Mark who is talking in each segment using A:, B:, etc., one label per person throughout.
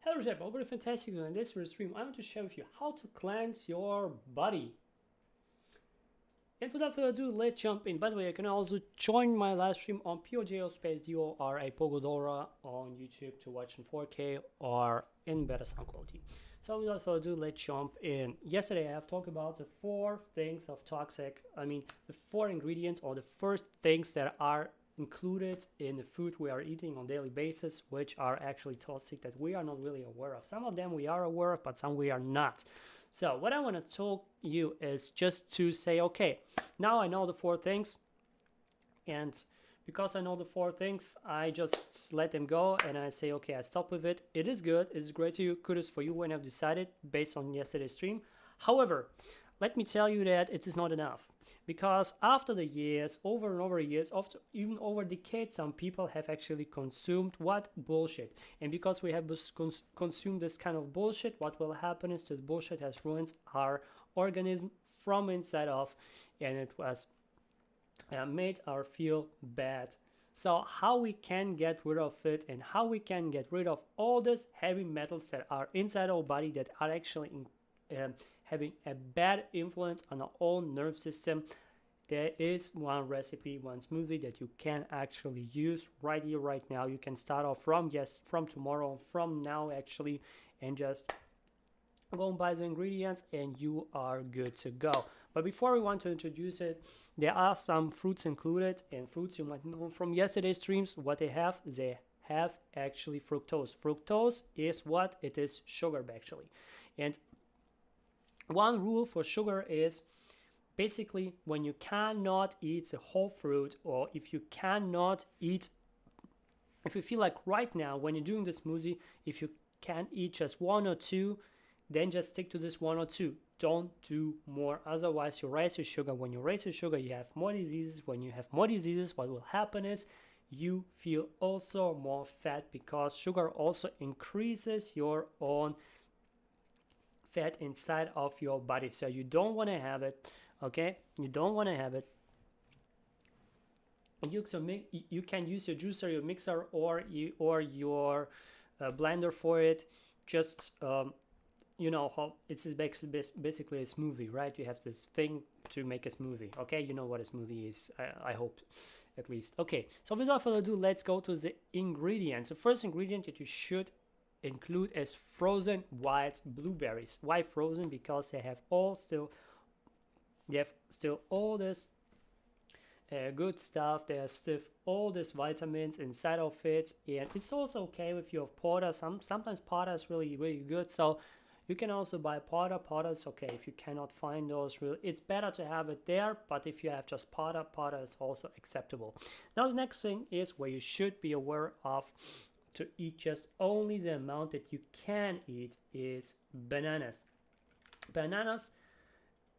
A: Hello Reshaper, hope you're fantastic. In this stream, I want to share with you how to cleanse your body. And without further ado, let's jump in. By the way, you can also join my live stream on pogodora, DORA pogodora on YouTube to watch in 4K or in better sound quality. So without further ado, let's jump in. Yesterday I have talked about the 4 things of toxic, the 4 ingredients or the first things that are included in the food we are eating on a daily basis, which are actually toxic that we are not really aware of. Some of them we are aware of, but some we are not. So what I want to talk you is just to say, okay, now I know the 4 things, and because I know the 4 things, I just let them go and I say, okay, I stop with it. It is good, it's great to you, kudos for you when I've decided based on yesterday's stream. However, let me tell you that it is not enough, because after the years, over and over years, even over decades, some people have actually consumed what? Bullshit. And because we have consumed this kind of bullshit, what will happen is this bullshit has ruined our organism from inside off, and it was made our feel bad. So how we can get rid of it, and how we can get rid of all these heavy metals that are inside our body that are actually having a bad influence on our own nerve system, there is one recipe, one smoothie that you can actually use right here, right now. You can start off from tomorrow, from now actually, and just go and buy the ingredients and you are good to go. But before we want to introduce it, there are some fruits included, and fruits you might know from yesterday's streams what they have. They have actually fructose. Fructose is what? It is sugar actually. And one rule for sugar is basically when you cannot eat a whole fruit, or if you cannot eat, if you feel like right now when you're doing the smoothie, if you can eat just 1 or 2, then just stick to this 1 or 2. Don't do more, otherwise you raise your sugar. When you raise your sugar, you have more diseases. When you have more diseases, what will happen is you feel also more fat, because sugar also increases your own fat inside of your body. So you don't want to have it, okay? You don't want to have it. You can use your juicer, your mixer, or your blender for it. Just you know how it's basically a smoothie, right? You have this thing to make a smoothie, okay? You know what a smoothie is, I hope, at least. Okay, so without further ado, let's go to the ingredients. The first ingredient that you should include is frozen wild blueberries. Why frozen? Because they have still all this good stuff. They have still all these vitamins inside of it, and it's also okay if you have powder. Sometimes powder is really good, so you can also buy powder. Powder is okay if you cannot find those. It's better to have it there, but if you have just powder is also acceptable. Now the next thing is where you should be aware of to eat just only the amount that you can eat is bananas. Bananas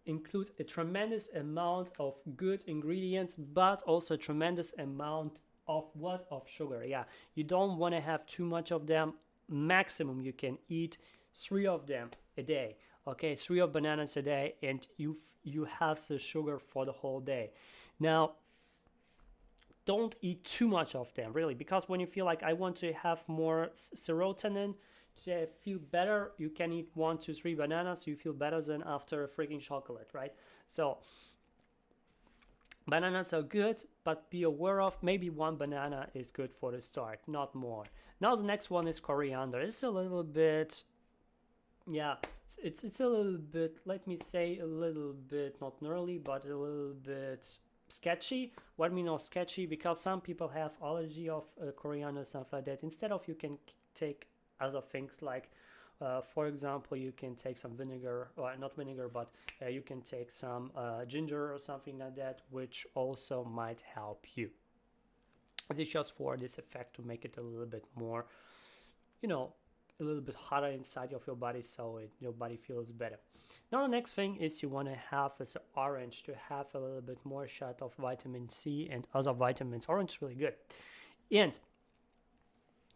A: include a tremendous amount of good ingredients, but also a tremendous amount of what? Of sugar. Yeah, you don't want to have too much of them. Maximum you can eat 3 of them a day. Okay, 3 of bananas a day, and you have the sugar for the whole day. Now, don't eat too much of them, really, because when you feel like I want to have more serotonin to feel better, you can eat 1 to 3 bananas. You feel better than after a freaking chocolate, right? So bananas are good, but be aware of maybe 1 banana is good for the start, not more. Now the next one is coriander. It's a little bit, yeah, it's a little bit, let me say, a little bit not gnarly, but a little bit sketchy. What I mean of sketchy, because some people have allergy of coriander, stuff like that. Instead of, you can take other things like for example, you can take some vinegar, or not vinegar, but you can take some ginger or something like that, which also might help you. It is just for this effect, to make it a little bit more, you know, a little bit hotter inside of your body, so your body feels better. Now the next thing is you want to have is orange, to have a little bit more shot of vitamin C and other vitamins. Orange is really good. And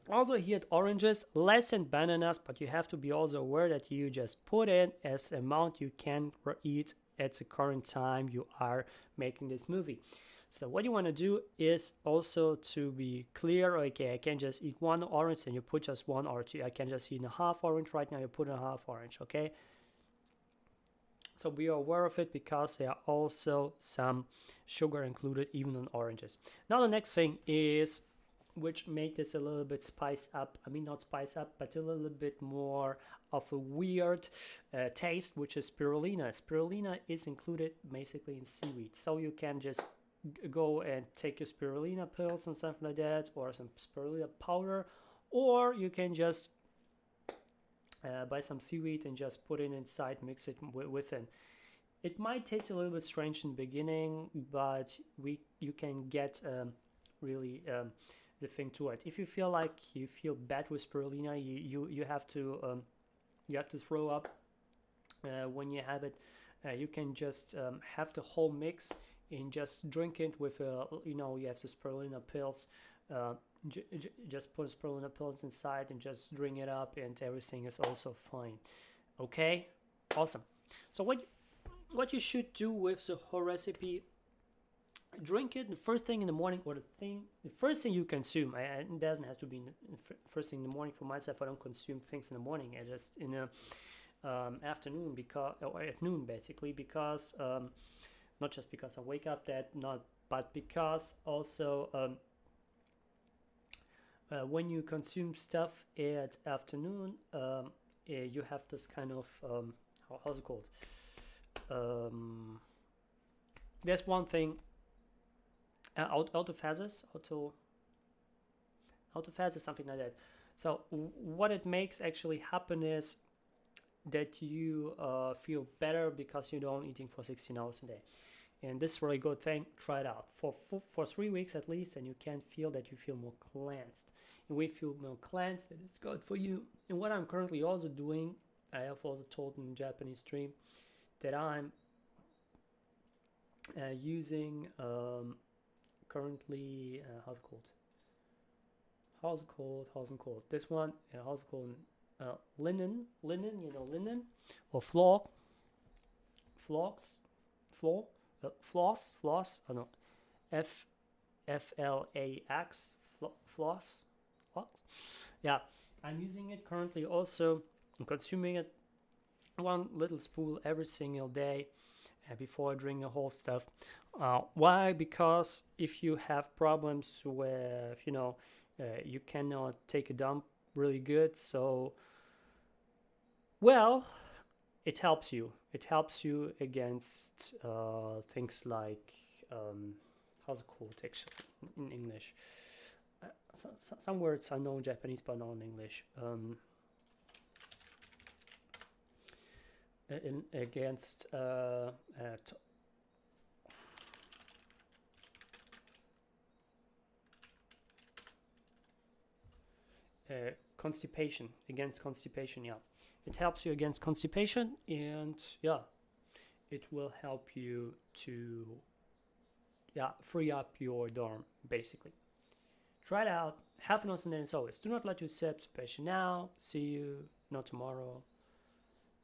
A: also here at oranges, less than bananas, but you have to be also aware that you just put in as amount you can eat at the current time you are making this smoothie. So what you want to do is also to be clear, okay, I can just eat one orange and you put just one orange. I can just eat a half orange right now, you put a half orange, okay? So be aware of it because there are also some sugar included even in oranges. Now the next thing is, which make this a little bit spice up, I mean not spice up, but a little bit more of a weird taste, which is spirulina. Spirulina is included basically in seaweed. So you can just go and take your spirulina pills and something like that, or some spirulina powder, or you can just buy some seaweed and just put it inside, mix it with it. It might taste a little bit strange in the beginning, but you can get really the thing to it. If you feel like you feel bad with spirulina, you have to throw up when you have it. You can just have the whole mix and just drink it with you have the spirulina pills. Just put spirulina pills inside and just drink it up, and everything is also fine. Okay, awesome. So what you should do with the whole recipe: drink it the first thing in the morning, or the first thing you consume. It doesn't have to be first thing in the morning. For myself, I don't consume things in the morning. I just in the afternoon, or at noon basically, because not just because I wake up but because also when you consume stuff at afternoon, you have this kind of how's it called? There's one thing. Autophagus, something like that. So what it makes actually happen is that you feel better because you don't eating for 16 hours a day. And this is a really good thing. Try it out for 3 weeks at least, and you can feel that you feel more cleansed. And when you feel more cleansed, it is good for you. And what I'm currently also doing, I have also told in Japanese stream that I'm using currently how's it called? This one, how's it called? Linen, linen, or floss. I don't know, FLAX, floss. Yeah, I'm using it currently also. I'm consuming it one little spoon every single day before I drink the whole stuff. Why? Because if you have problems with, you cannot take a dump really good, so, well, it helps you. It helps you against things like, how's it called actually in English? Some words I know in Japanese but not in English. Against constipation, against constipation. Yeah, it helps you against constipation, and yeah, it will help you to free up your dorm basically. Try it out. Have an awesome day, as always. Do not let yourself patient now. See you not tomorrow,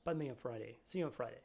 A: but maybe on Friday. See you on Friday.